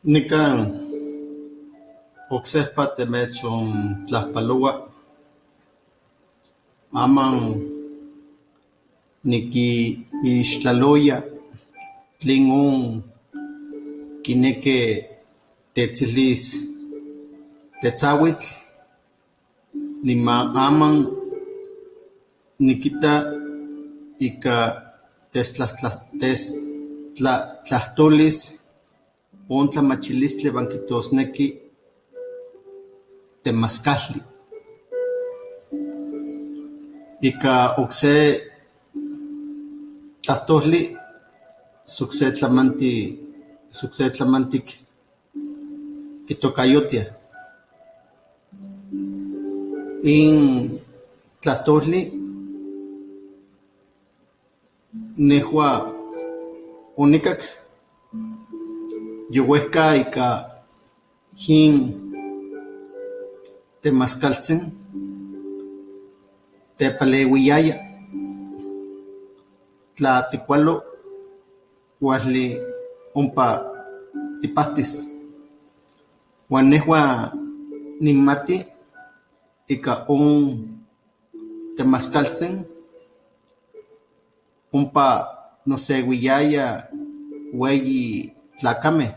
Nikan oksejpa temechontlajpaloa aman nikiixtlaloya tlen kineke tetzilis tetzauitl niman aman nikita ika testlatlahtoltis on tlamachilistli iuan kijtosneki temaskaltli. Ika okse tlahtoltli sukse tlamantik kitokayotia. In tlahtoltli nehua onikak yowehka ika jin temaskaltzin tepaleuiyaya tla tikualo kuali ompa tipahtis. Uan nehua nimati ika temaskaltzin ompa noseuiyaya ueyi tlakameh,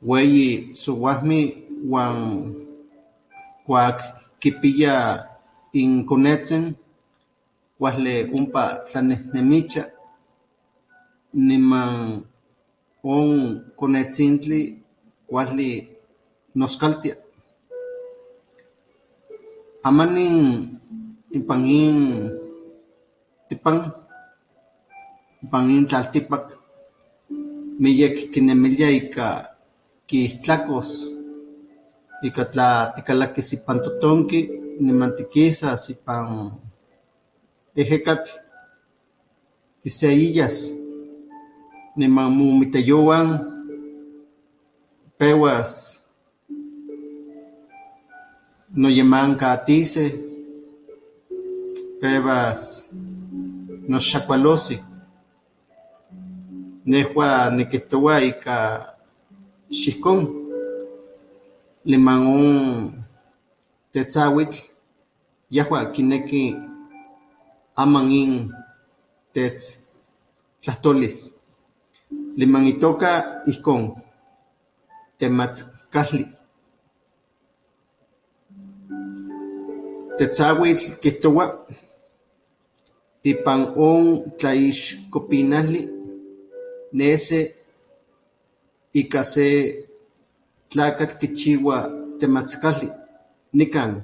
ueyi souahmi uan kuak kipiya inkonetzin kuali ompa tlanehnemicha niman on konetzintli kuali noskaltia. Amanin ipan in tipan ipan in tlaltipak miyek kinemilia ika kiihtlakos ika tla tikalakis ipan totonki niman tikisas ipan ejekatl tiseiyas niman momiteyouan pewas noyemankatise pewas noxakualosi. Nehua nikihtoua ika xijkon niman on tetzauitl yehua kineki aman in tetztlahtoltis. Niman itoka ijkon tematskali. Tetzauitl kijtoua ipan on tlaixkopinali nese ika se tlakatl kichiua tematskali nikan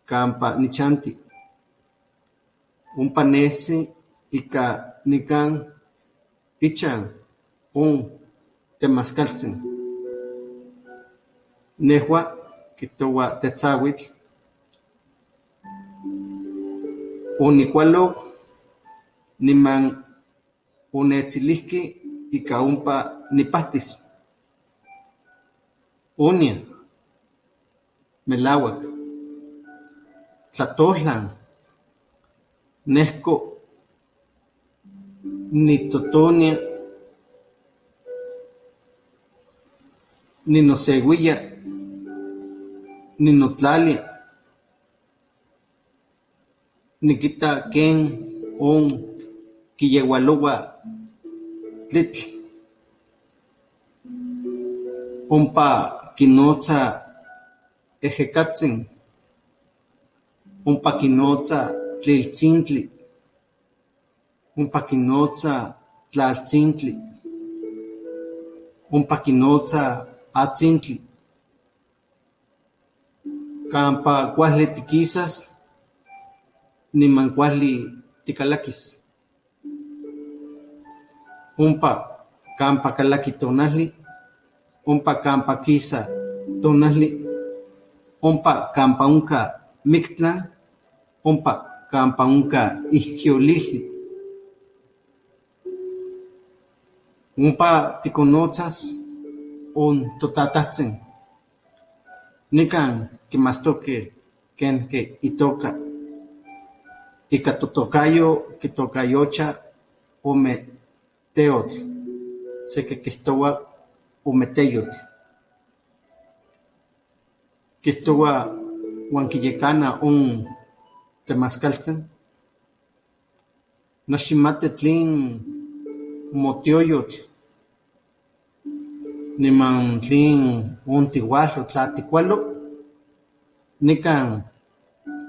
kampa nichanti. Ompa nesi ika nikan ichan on temaskaltzin. Nehua kijtoua tetzauitl onikualok niman onetzilihki ika ompa nipahtis. Onia melauak tlatohtlan nehko nitotonia ninoseuiya ninotlalia nikita ken on kiyeualoa tlitl ompa kinotza ejekatzin ompa kinotza tliltzintli ompa kinotza tlaltzintli ompa kinotza atzintli. Kampa kuali tikisas niman kuali tikalakis. Ompa kampa kalaki tonali, ompa kampa kisa tonali, ompa kampa onka miktlan, ompa kampa onka ijyolilli. Ompa tikonotzas on totatatzin. Nikan kimastoke kenke itoka. Ika totokayo kitokayocha ome teotl. se que quistoa umeteyot, quistoa huanquillecana un temascaltzen, noximate tlin motioyotl, niman tlin un tigualo tlaticualo, nican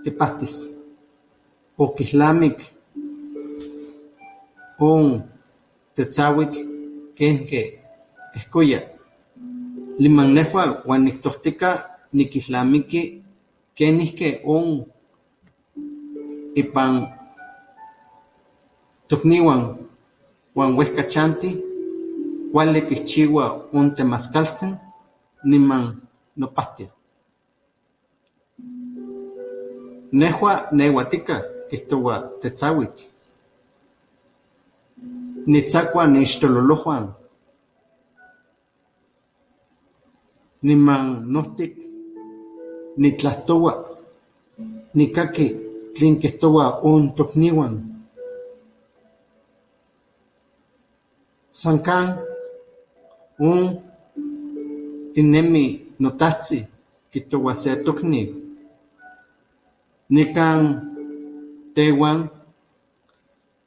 tipahtis, poquislamic un tetzawitl ken que escoya, liman nehua huan nictohtica niquislamiki kenihque un ipan tocniuan huan huehcachanti cuale quichihua un temascaltzen niman nopahtia. Nehua neuatica quihtoua tetzawitl. Nitzacua nixtololojuan. Niman nohtic nitlahtoua nicaqui tlin quihtoua un tocniuan. Sancan un tinemi notahtzin quihtoua se tocniu. Nican tehuan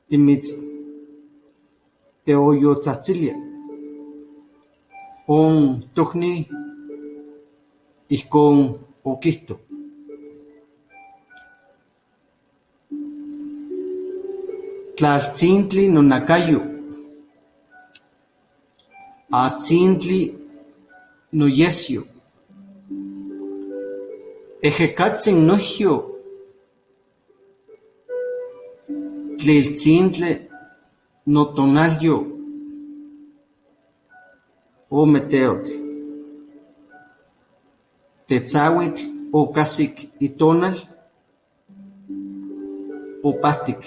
timitz teoyotzatzilia un tocni ihcon oquihto. Tlaltzintli nonacayo, atzintli noyesio, ejecatzin nohio, tliltzintle notonalyo, o meteotl, tetzawitl o casic itonal, o pahtic,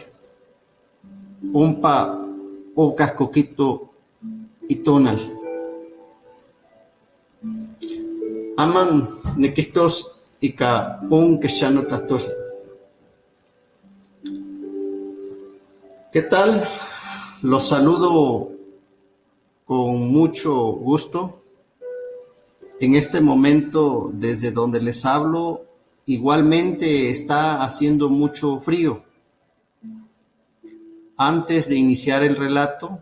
ompa o cascoquito itonal. Aman nequistos ica un quexano tahtoli. ¿Qué tal? Los saludo con mucho gusto. En este momento, desde donde les hablo, igualmente está haciendo mucho frío. Antes de iniciar el relato,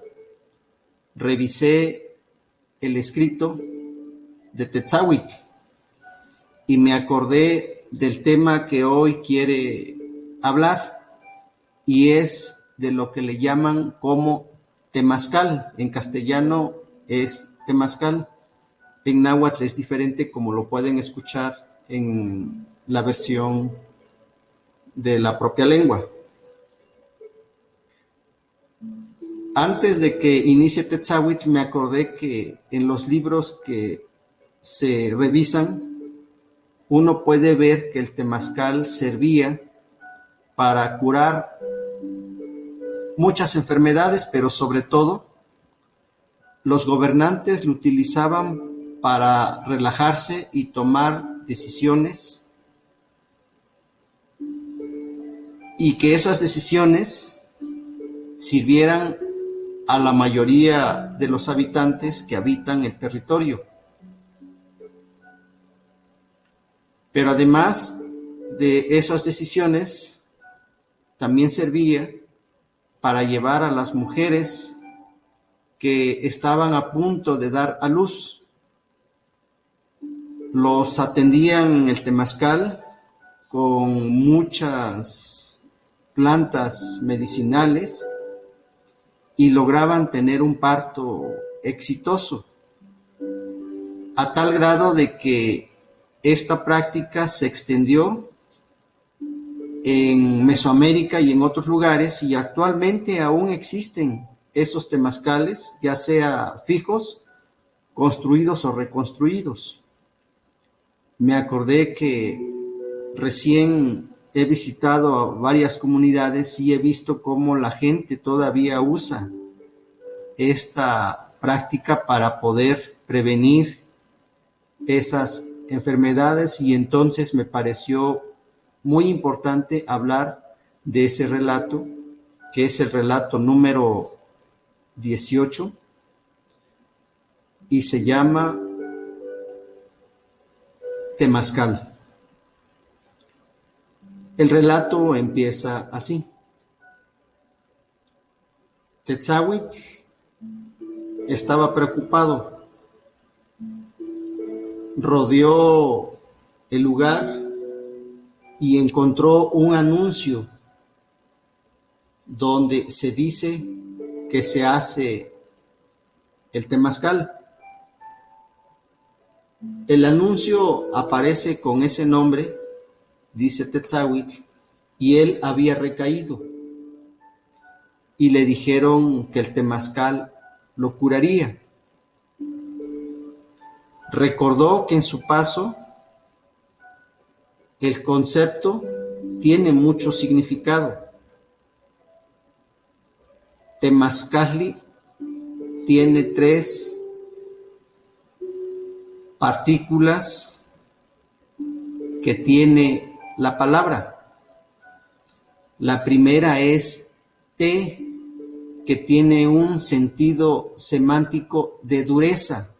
revisé el escrito de Tetzawitl y me acordé del tema que hoy quiere hablar, y es de lo que le llaman como temazcal. En castellano es temazcal, en náhuatl es diferente, como lo pueden escuchar en la versión de la propia lengua. Antes de que inicie Tetzawitl, me acordé que en los libros que se revisan, uno puede ver que el temazcal servía para curar muchas enfermedades, pero sobre todo los gobernantes lo utilizaban para relajarse y tomar decisiones, y que esas decisiones sirvieran a la mayoría de los habitantes que habitan el territorio. Pero además de esas decisiones, también servía para llevar a las mujeres que estaban a punto de dar a luz. Los atendían en el temazcal con muchas plantas medicinales y lograban tener un parto exitoso, a tal grado de que esta práctica se extendió en Mesoamérica y en otros lugares, y actualmente aún existen esos temazcales, ya sea fijos, construidos o reconstruidos. Me acordé que recién he visitado a varias comunidades y he visto cómo la gente todavía usa esta práctica para poder prevenir esas enfermedades, y entonces me pareció muy importante hablar de ese relato, que es el relato número 18, y se llama temazcal. El relato empieza así. Tetzahuitl estaba preocupado. Rodeó el lugar y encontró un anuncio donde se dice que se hace el temazcal. El anuncio aparece con ese nombre, dice Tetzahuitl, y él había recaído. Y le dijeron que el temazcal lo curaría. Recordó que en su paso el concepto tiene mucho significado. Temazcali tiene 3 partículas que tiene la palabra. La primera es te, que tiene un sentido semántico de dureza,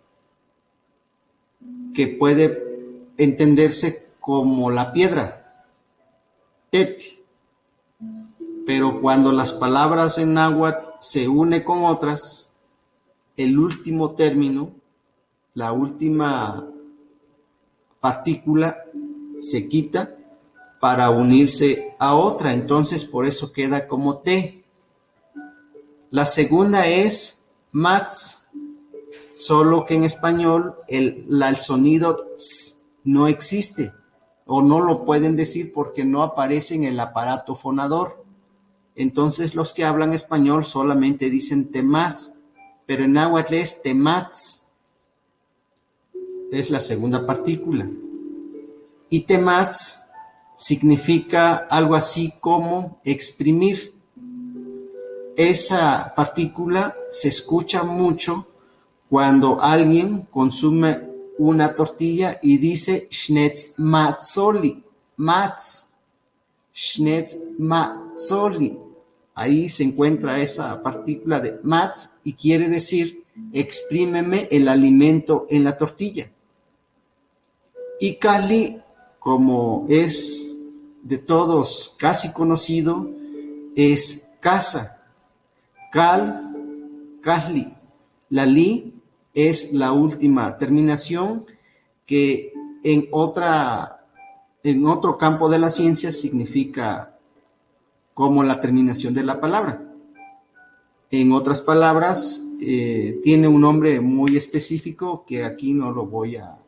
que puede entenderse como la piedra, tet. Pero cuando las palabras en náhuatl se unen con otras, el último término, la última partícula, se quita para unirse a otra. Entonces, por eso queda como te. La segunda es mats, solo que en español el sonido ts no existe, o no lo pueden decir porque no aparece en el aparato fonador. Entonces los que hablan español solamente dicen temaz, pero en náhuatl es temats, es la segunda partícula. Y temats significa algo así como exprimir. Esa partícula se escucha mucho cuando alguien consume una tortilla y dice schnetz matzoli, matz, schnetz matzoli. Ahí se encuentra esa partícula de matz y quiere decir exprímeme el alimento en la tortilla. Y Cali, como es de todos casi conocido, es casa. Cal, Casli. La li es la última terminación que en otro campo de la ciencia significa como la terminación de la palabra. En otras palabras, tiene un nombre muy específico que aquí no lo voy a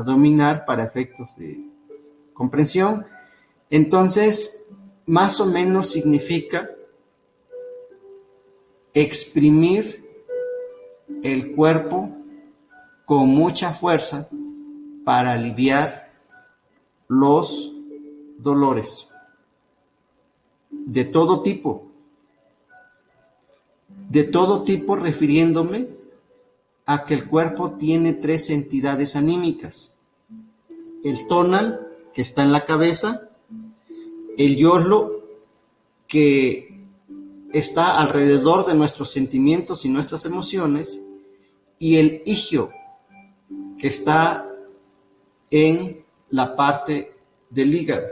dominar para efectos de comprensión. Entonces, más o menos significa exprimir el cuerpo con mucha fuerza para aliviar los dolores de todo tipo refiriéndome a que el cuerpo tiene 3 entidades anímicas: el tonal, que está en la cabeza, el yoslo, que está alrededor de nuestros sentimientos y nuestras emociones, y el igio, que está en la parte del hígado.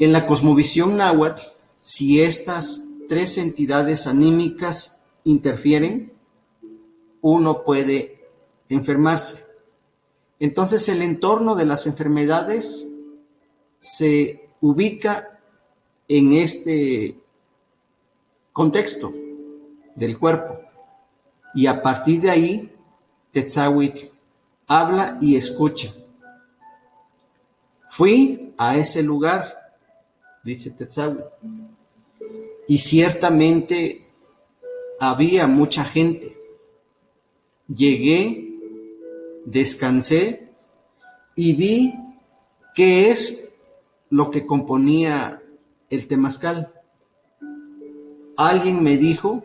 En la cosmovisión náhuatl, si estas 3 entidades anímicas interfieren, uno puede enfermarse. Entonces, el entorno de las enfermedades se ubica en este contexto del cuerpo. Y a partir de ahí, Tetzahuitl habla y escucha. Fui a ese lugar, dice Tetzahuitl, y ciertamente había mucha gente. Llegué, descansé y vi qué es lo que componía el temazcal. Alguien me dijo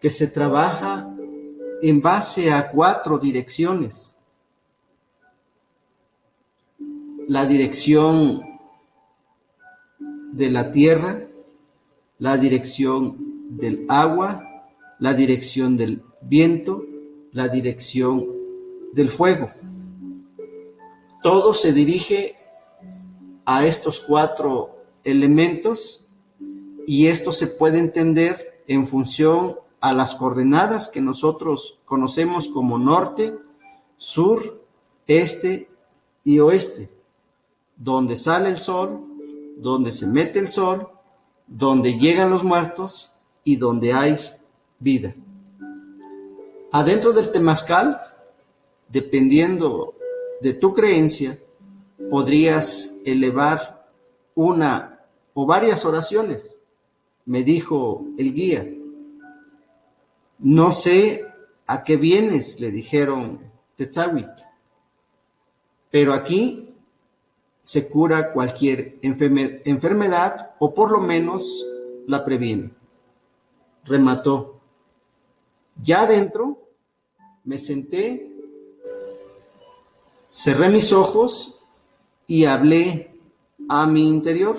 que se trabaja en base a 4 direcciones. La dirección de la tierra, la dirección del agua, la dirección del viento la dirección del fuego. Todo se dirige a estos 4 elementos y esto se puede entender en función a las coordenadas que nosotros conocemos como norte, sur, este y oeste, donde sale el sol, donde se mete el sol, donde llegan los muertos y donde hay vida. Adentro del temazcal, dependiendo de tu creencia, podrías elevar una o varias oraciones. Me dijo el guía. No sé a qué vienes, le dijeron Tetzahuitl, pero aquí se cura cualquier enfermedad o por lo menos la previene. Remató. Ya adentro me senté, cerré mis ojos y hablé a mi interior.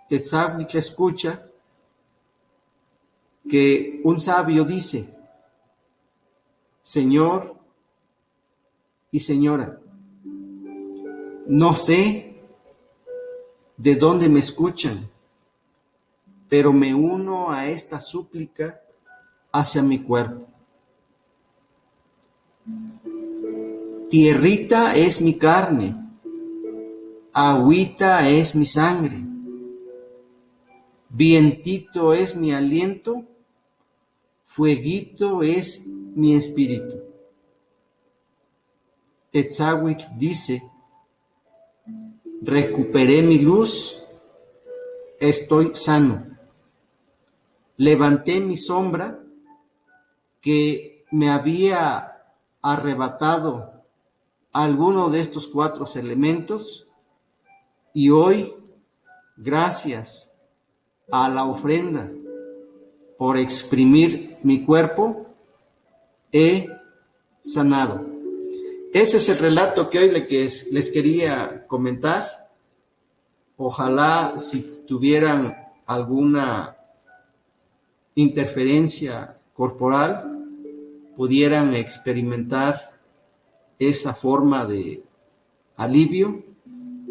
Tetzahuitl escucha que un sabio dice: Señor y señora, no sé de dónde me escuchan, pero me uno a esta súplica hacia mi cuerpo. Tierrita es mi carne, agüita es mi sangre, vientito es mi aliento, fueguito es mi espíritu. Tetzahuitl dice: recuperé mi luz, estoy sano. Levanté mi sombra que me había arrebatado alguno de estos 4 elementos y hoy, gracias a la ofrenda por exprimir mi cuerpo, he sanado. Ese es el relato que hoy les quería comentar. Ojalá si tuvieran alguna interferencia corporal pudieran experimentar esa forma de alivio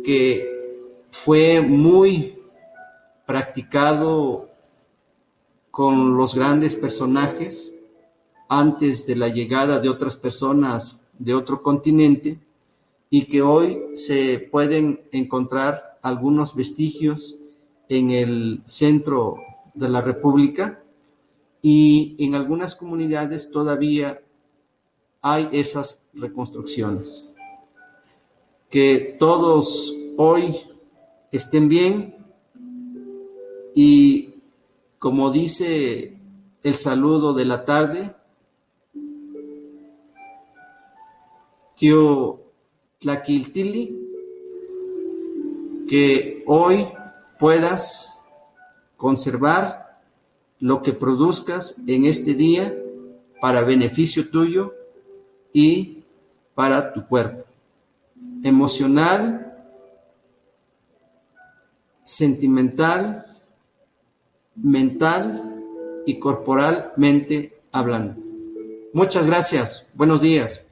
que fue muy practicado con los grandes personajes antes de la llegada de otras personas de otro continente y que hoy se pueden encontrar algunos vestigios en el centro de la República y en algunas comunidades todavía hay esas reconstrucciones. Que todos hoy estén bien y, como dice el saludo de la tarde, Tío Tlaquiltili, que hoy puedas conservar lo que produzcas en este día para beneficio tuyo y para tu cuerpo, emocional, sentimental, mental y corporalmente hablando. Muchas gracias. Buenos días.